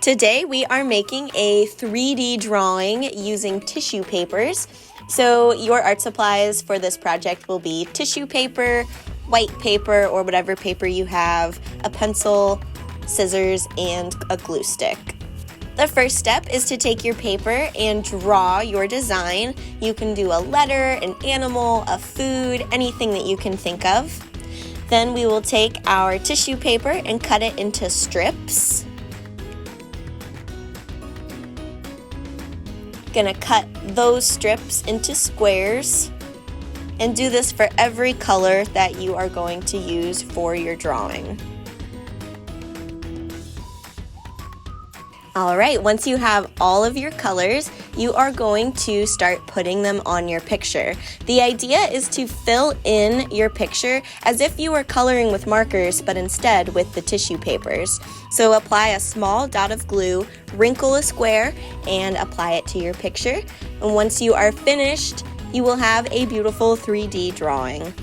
Today we are making a 3D drawing using tissue papers. So your art supplies for this project will be tissue paper, white paper or whatever paper you have, a pencil, scissors, and a glue stick. The first step is to take your paper and draw your design. You can do a letter, an animal, a food, anything that you can think of. Then we will take our tissue paper and cut it into strips. Gonna cut those strips into squares and do this for every color that you are going to use for your drawing. All right, once you have all of your colors, you are going to start putting them on your picture. The idea is to fill in your picture as if you were coloring with markers, but instead with the tissue papers. So apply a small dot of glue, wrinkle a square, and apply it to your picture. And once you are finished, you will have a beautiful 3D drawing.